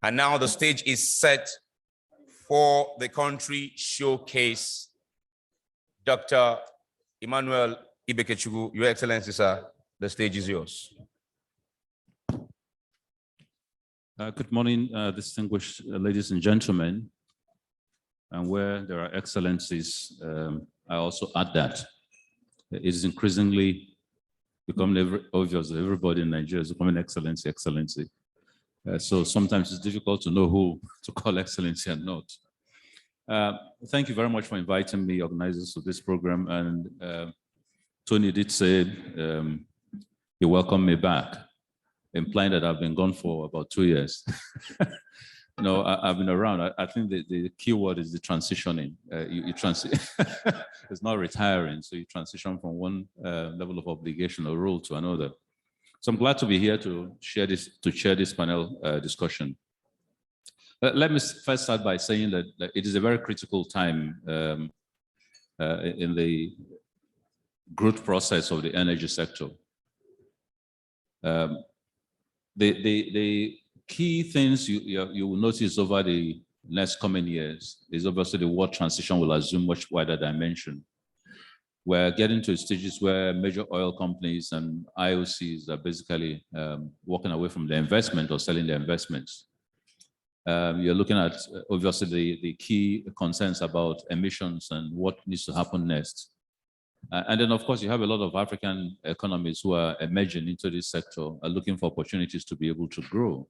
And now the stage is set for the country showcase. Dr. Emmanuel Ibe Kachikwu, Your Excellency, sir, the stage is yours. Good morning, distinguished ladies and gentlemen. And where there are excellencies, I also add that it is increasingly becoming obvious that everybody in Nigeria is becoming excellency, excellency. So sometimes it's difficult to know who to call excellency and not. Thank you very much for inviting me, organizers of this program. And Tony did say he welcomed me back, implying that I've been gone for about 2 years. No, I've been around. I think the key word is the transitioning. It's not retiring, so you transition from one level of obligation or role to another. So I'm glad to be here to share this panel discussion. Let me first start by saying that it is a very critical time in the growth process of the energy sector. The key things you will notice over the next coming years is obviously the world transition will assume much wider dimension. We're getting to stages where major oil companies and IOCs are basically walking away from their investment or selling their investments. You're looking at obviously the key concerns about emissions and what needs to happen next. And then, of course, you have a lot of African economies who are emerging into this sector, are looking for opportunities to be able to grow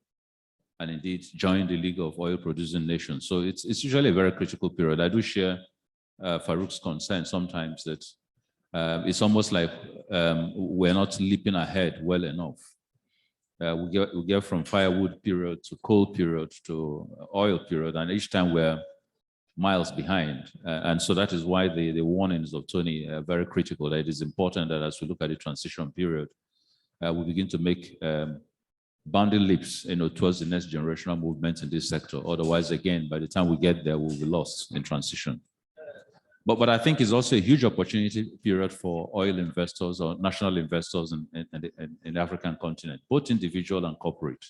and indeed join the League of Oil Producing Nations. So it's usually a very critical period. I do share Farouk's concern sometimes that it's almost like we're not leaping ahead well enough. We get from firewood period to coal period to oil period, and each time we're miles behind. And so that is why the warnings of Tony are very critical, that it is important that as we look at the transition period, we begin to make bounding leaps towards the next generational movement in this sector. Otherwise, again, by the time we get there, we'll be lost in transition. But I think it's also a huge opportunity period for oil investors or national investors in the African continent, both individual and corporate,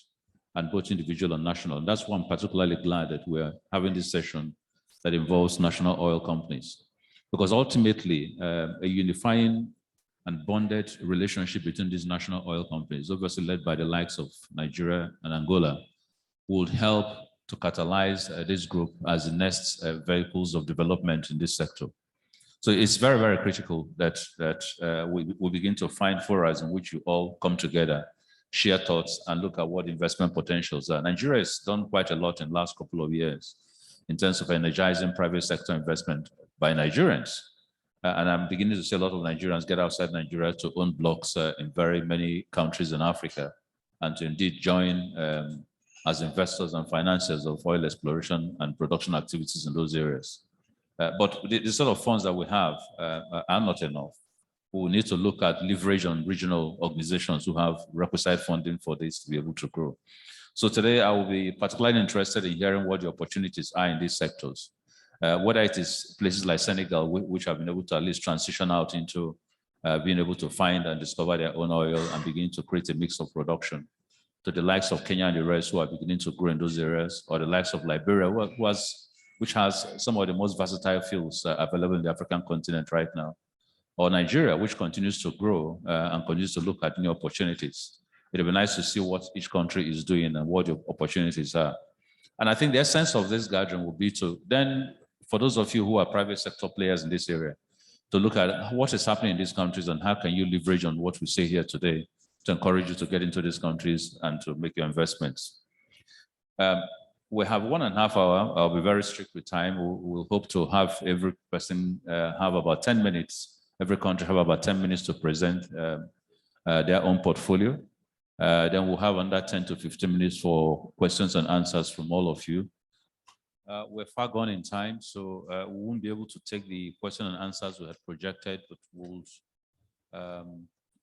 and both individual and national. And that's why I'm particularly glad that we're having this session that involves national oil companies. Because ultimately, a unifying and bonded relationship between these national oil companies, obviously led by the likes of Nigeria and Angola, would help to catalyze this group as the next vehicles of development in this sector. So it's very, very critical that we begin to find forums in which you all come together, share thoughts, and look at what investment potentials are. Nigeria has done quite a lot in the last couple of years in terms of energizing private sector investment by Nigerians. And I'm beginning to see a lot of Nigerians get outside Nigeria to own blocks in very many countries in Africa and to indeed join as investors and financiers of oil exploration and production activities in those areas. But the sort of funds that we have are not enough. We will need to look at leverage on regional organizations who have requisite funding for this to be able to grow. So today I will be particularly interested in hearing what the opportunities are in these sectors. Whether it is places like Senegal, which have been able to at least transition out into being able to find and discover their own oil and begin to create a mix of production, to the likes of Kenya and the rest who are beginning to grow in those areas, or the likes of Liberia, which has some of the most versatile fields available in the African continent right now, or Nigeria, which continues to grow and continues to look at new opportunities. It'll be nice to see what each country is doing and what the opportunities are. And I think the essence of this gathering will be to then, for those of you who are private sector players in this area, to look at what is happening in these countries and how can you leverage on what we say here today to encourage you to get into these countries and to make your investments. We have 1.5 hours. I'll be very strict with time. We'll hope to have every person have about 10 minutes, every country have about 10 minutes to present their own portfolio. Then we'll have under 10 to 15 minutes for questions and answers from all of you. We're far gone in time, so we won't be able to take the question and answers we had projected, but we'll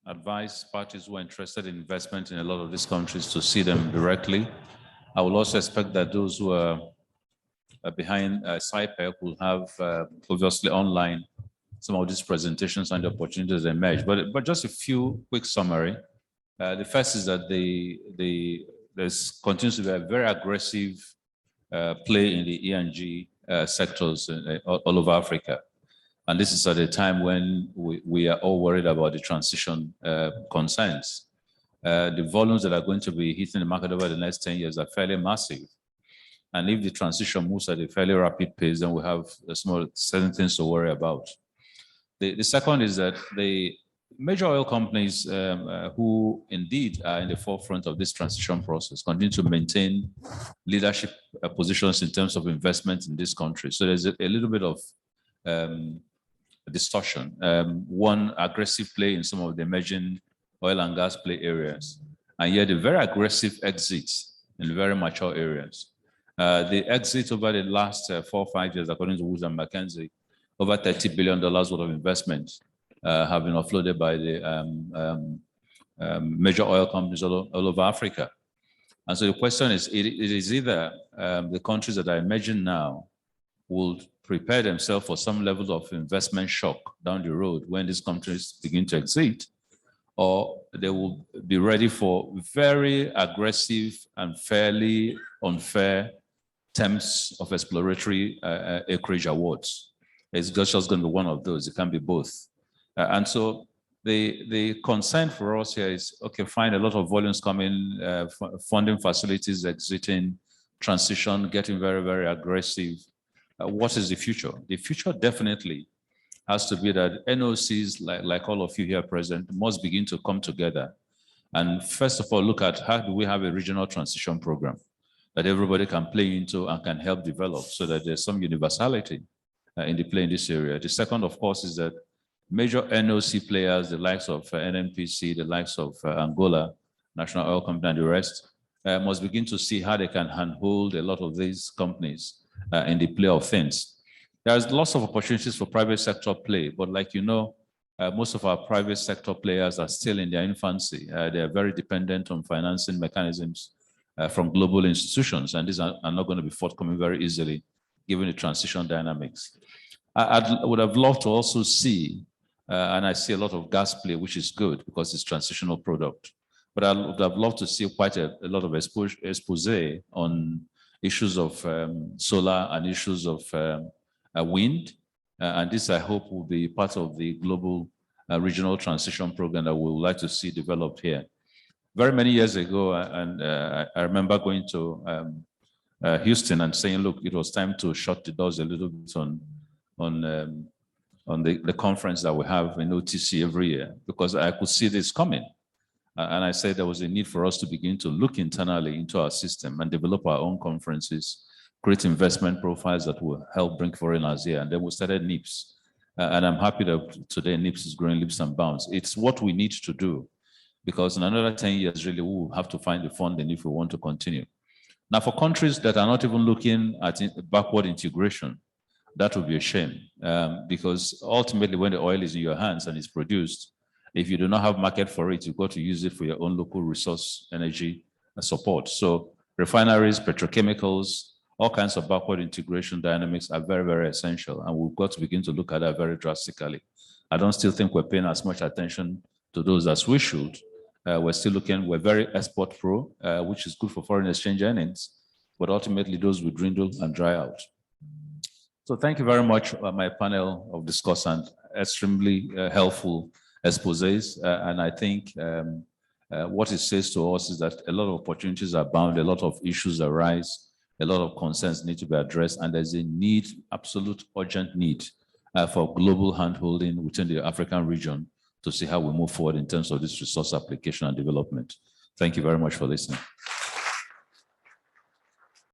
advise parties who are interested in investment in a lot of these countries to see them directly. I will also expect that those who are behind SAIPEC will have obviously online some of these presentations and the opportunities emerge. But just a few quick summary. The first is that the there's continues to be a very aggressive play in the E&G sectors all over Africa. And this is at a time when we are all worried about the transition concerns. The volumes that are going to be hitting the market over the next 10 years are fairly massive. And if the transition moves at a fairly rapid pace, then we have certain things to worry about. The second is that the major oil companies who indeed are in the forefront of this transition process continue to maintain leadership positions in terms of investment in this country. So there's a little bit of distortion. One aggressive play in some of the emerging oil and gas play areas, and yet a very aggressive exits in very mature areas. The exit over the last 4 or 5 years, according to Woods and Mackenzie, over $30 billion worth of investment have been offloaded by the major oil companies all over Africa. And so the question is, it is either the countries that are emerging now will prepare themselves for some level of investment shock down the road when these countries begin to exit, or they will be ready for very aggressive and fairly unfair terms of exploratory acreage awards. It's just going to be one of those. It can be both. And so the concern for us here is, okay, fine, a lot of volumes coming, funding facilities exiting, transition, getting very, very aggressive. What is the future? The future definitely has to be that NOCs, like all of you here present, must begin to come together. And first of all, look at how do we have a regional transition program that everybody can play into and can help develop so that there's some universality in the play in this area. The second, of course, is that major NOC players, the likes of NNPC, the likes of Angola, National Oil Company, and the rest, must begin to see how they can handhold a lot of these companies in the play of things. There's lots of opportunities for private sector play, but like you know, most of our private sector players are still in their infancy. They are very dependent on financing mechanisms from global institutions, and these are not going to be forthcoming very easily given the transition dynamics. I would have loved to also see, and I see a lot of gas play, which is good because it's transitional product, but I would have loved to see quite a lot of expose on issues of solar and issues of wind. And this, I hope, will be part of the global regional transition program that we would like to see developed here. Very many years ago, and I remember going to Houston and saying, look, it was time to shut the doors a little bit on the conference that we have in OTC every year, because I could see this coming. And I said there was a need for us to begin to look internally into our system and develop our own conferences, create investment profiles that will help bring foreigners here. And then we started NIPS. And I'm happy that today NIPS is growing leaps and bounds. It's what we need to do, because in another 10 years, really, we will have to find the funding if we want to continue. Now, for countries that are not even looking at backward integration, that would be a shame, because ultimately when the oil is in your hands and it's produced, if you do not have market for it, you've got to use it for your own local resource energy support. So refineries, petrochemicals, all kinds of backward integration dynamics are very, very essential. And we've got to begin to look at that very drastically. I don't still think we're paying as much attention to those as we should. We're still looking, we're very export pro, which is good for foreign exchange earnings, but ultimately those will dwindle and dry out. So thank you very much, my panel of discussants, extremely helpful exposés. And I think what it says to us is that a lot of opportunities are bound, a lot of issues arise, a lot of concerns need to be addressed, and there's a need, absolute urgent need for global handholding within the African region to see how we move forward in terms of this resource application and development. Thank you very much for listening.